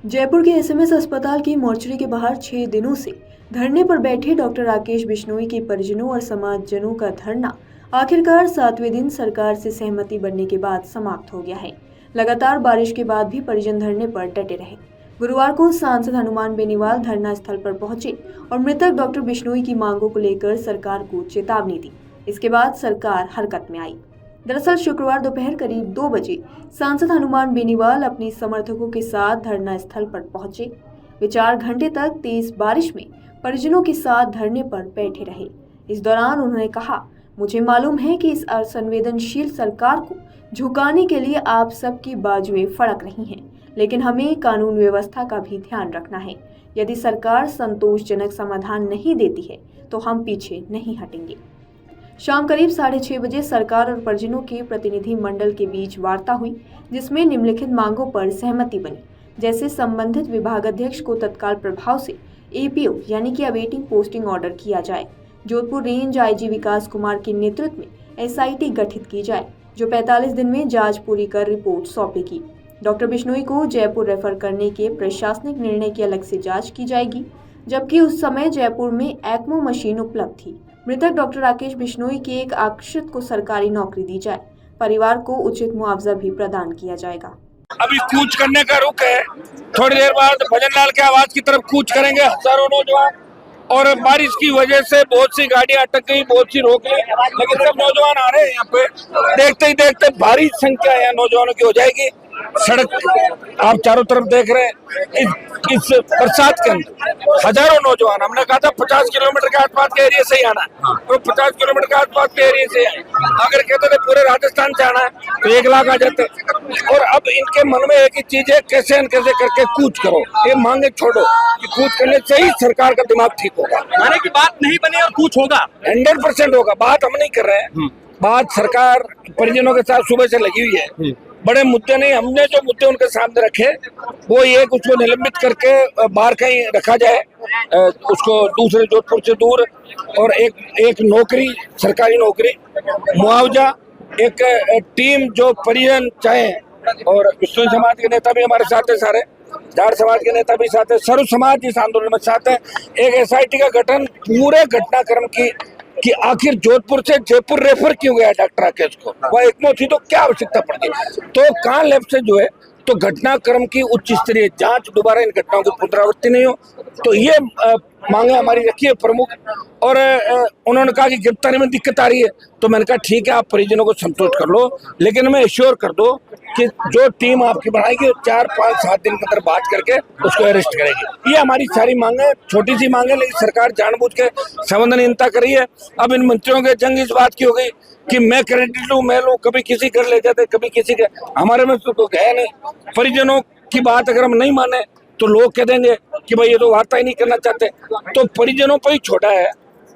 जयपुर के एसएमएस अस्पताल की मोर्चरी के बाहर 6 दिनों से धरने पर बैठे डॉक्टर राकेश बिश्नोई के परिजनों और समाजजनों का धरना आखिरकार 7वें दिन सरकार से सहमति बनने के बाद समाप्त हो गया है। लगातार बारिश के बाद भी परिजन धरने पर डटे रहे। गुरुवार को सांसद हनुमान बेनीवाल धरना स्थल पर पहुंचे और मृतक डॉक्टर बिश्नोई की मांगों को लेकर सरकार को चेतावनी दी। इसके बाद सरकार हरकत में आई। दरअसल शुक्रवार दोपहर करीब 2 बजे सांसद हनुमान बेनीवाल अपने समर्थकों के साथ धरना स्थल पर पहुंचे। वे 4 घंटे तक तेज बारिश में परिजनों के साथ धरने पर बैठे रहे। इस दौरान उन्होंने कहा, मुझे मालूम है कि इस असंवेदनशील सरकार को झुकाने के लिए आप सबकी बाजुएं फड़क रही हैं, लेकिन हमें कानून व्यवस्था का भी ध्यान रखना है। यदि सरकार संतोषजनक समाधान नहीं देती है तो हम पीछे नहीं हटेंगे। शाम करीब 6:30 बजे सरकार और परिजनों के प्रतिनिधि मंडल के बीच वार्ता हुई, जिसमें निम्नलिखित मांगों पर सहमति बनी, जैसे संबंधित विभागाध्यक्ष को तत्काल प्रभाव से एपीओ यानी कि अवेटिंग पोस्टिंग ऑर्डर किया जाए। जोधपुर रेंज आईजी विकास कुमार के नेतृत्व में एसआईटी गठित की जाए, जो 45 दिन में जांच पूरी कर रिपोर्ट सौंपेगी। डॉक्टर बिश्नोई को जयपुर रेफर करने के प्रशासनिक निर्णय की अलग से जाँच की जाएगी, जबकि उस समय जयपुर में एक्मो मशीन उपलब्ध थी। मृतक डॉक्टर राकेश बिश्नोई के एक आश्रित को सरकारी नौकरी दी जाए। परिवार को उचित मुआवजा भी प्रदान किया जाएगा। अभी कूच करने का रुख है। थोड़ी देर बाद भजनलाल के आवाज की तरफ कूच करेंगे हजारों नौजवान। और बारिश की वजह से बहुत सी गाड़ियां अटक गई, बहुत सी रोक ली, लेकिन सब नौजवान आ रहे हैं यहाँ पे। देखते ही देखते भारी संख्या यहाँ नौजवानों की हो जाएगी। सड़क आप चारों तरफ देख रहे हैं। इस बरसात के अंदर हजारों नौजवान, हमने कहा था 50 किलोमीटर के आसपास के एरिया से ही आना, तो 50 किलोमीटर के आसपास के एरिया से आए। अगर कहते थे पूरे राजस्थान से आना है तो 1 लाख आ जाते। और अब इनके मन में एक ही चीज है, कैसे न कैसे करके कूच करो, ये मांगे छोड़ो कि कूच करने से ही सरकार का दिमाग ठीक होगा। माने की बात नहीं बनी और कूच होगा, 100% होगा। बात हम नहीं कर रहे हैं, बात सरकार परिजनों के साथ सुबह से लगी हुई है। बड़े मुद्दे नहीं, हमने जो मुद्दे उनके सामने रखे वो ये, उसको निलंबित करके बाहर कहीं रखा जाए, उसको दूसरे जोधपुर से दूर, और एक नौकरी, सरकारी नौकरी, मुआवजा, एक टीम जो परिजन चाहे। और विष्णु समाज के नेता भी हमारे साथ है, सारे जाट समाज के नेता भी साथ है, सर्व समाज इस आंदोलन में साथ है। एक एसआईटी का गठन पूरे घटनाक्रम की कि आखिर जोधपुर से जयपुर रेफर क्यों गया डॉक्टर राकेश को, वह एकमो थी तो क्या आवश्यकता पड़ती, तो कहाँ लेफ्ट से जो है, तो घटनाक्रम की उच्च स्तरीय जांच, दोबारा इन घटनाओं की पुनरावृत्ति नहीं हो, तो ये मांगे हमारी रखी है प्रमुख। और उन्होंने कहा कि गिरफ्तारी में दिक्कत आ रही है, तो मैंने कहा ठीक है, आप परिजनों को संतुष्ट कर लो, लेकिन हमें एश्योर कर दो कि जो टीम आपकी बनाएगी 4, 5, 7 दिन के अंदर बात करके उसको अरेस्ट करेगी। ये हमारी सारी मांगे, छोटी सी मांगे, लेकिन सरकार जानबूझ के संवेदनहीनता कर रही है। अब इन मंत्रियों के जंग इस बात की हो गई कि मैं क्रेडिट लूं, मैं लूं, कभी किसी कर ले जाते, कभी किसी के, हमारे में तो है नहीं। परिजनों की बात अगर हम नहीं माने तो लोग कह देंगे कि भाई ये तो वार्ता ही नहीं करना चाहते, तो परिजनों पर ही छोड़ा है।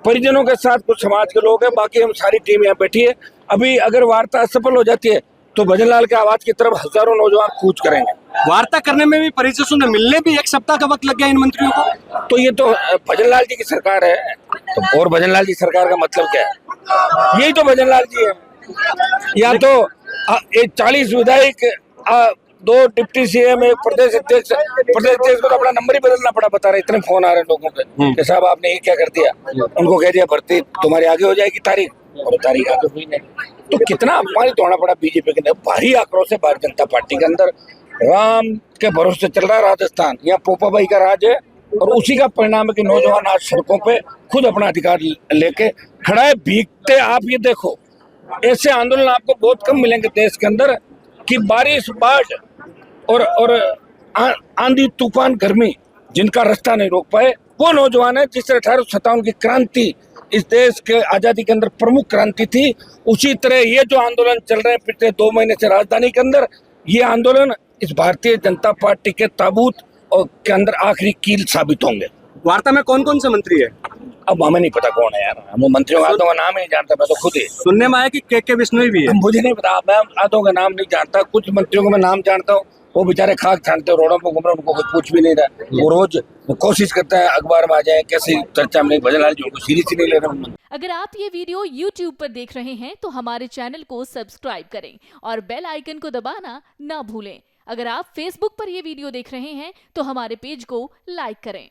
परिजनों के साथ कुछ समाज के लोग हैं, बाकी हम सारी टीम यहाँ बैठी है। अभी अगर वार्ता असफल हो जाती है तो भजनलाल के आवाज की तरफ हजारों नौजवान कूच करेंगे। वार्ता करने में भी परिजनों से मिलने भी 1 सप्ताह का वक्त लग गया इन मंत्रियों को। तो ये तो भजनलाल जी की सरकार है, तो और भजनलाल जी सरकार का मतलब क्या है? यही तो भजनलाल जी है। या तो 40 विधायक, 2 डिप्टी सीएम, एक प्रदेश अध्यक्ष को तो अपना नंबर ही बदलना पड़ा, बता रहे इतने फोन आ रहे हैं लोगों के कि साहब आपने ये क्या कर दिया। उनको कह दिया भर्ती तुम्हारी आगे हो जाएगी तारीख, और तारीख आगे हुई नहीं। तो कितना अपमानित होना पड़ा बीजेपी के। भारी आक्रोश है भारतीय जनता पार्टी के अंदर। राम के भरोसे चल रहा है राजस्थान, यहाँ पोपाबाई का राज है, और उसी का परिणाम है कि नौजवान आज सड़कों पे खुद अपना अधिकार लेके खड़ा है। भीगते आप ये देखो, ऐसे आंदोलन आपको बहुत कम मिलेंगे देश के अंदर कि बारिश, बाढ़ और आंधी, तूफान, गर्मी, जिनका रास्ता नहीं रोक पाए वो नौजवान है। जिस तरह 1857 की क्रांति इस देश के आजादी के अंदर प्रमुख क्रांति थी, उसी तरह ये जो आंदोलन चल रहे हैं पिछले 2 महीने से राजधानी के अंदर, ये आंदोलन इस भारतीय जनता पार्टी के ताबूत और के अंदर आखिरी कील साबित होंगे। वार्ता में कौन कौन से मंत्री है? अब हमें नहीं पता कौन है यार, हम मंत्रियों आदों का नाम ही नहीं जानता, मैं तो खुद ही सुनने में आया कि के बिश्नोई भी है। मुझे नहीं पता, मैं आदों का नाम नहीं जानता। कुछ मंत्रियों को मैं नाम जानता हूँ, वो बेचारे खाक छानते रोडों पर घूम रहे, उनको कुछ पूछ भी नहीं रहा। वो रोज कोशिश करते हैं अखबार में आ जाए, कैसी चर्चा में नहीं। भजनलाल जी उनको सीरियस ही नहीं ले रहे। अगर आप ये वीडियो YouTube पर देख रहे हैं तो हमारे चैनल को सब्सक्राइब करें और बेल आइकन को दबाना ना भूलें। अगर आप Facebook पर ये वीडियो देख रहे हैं तो हमारे पेज को लाइक करें।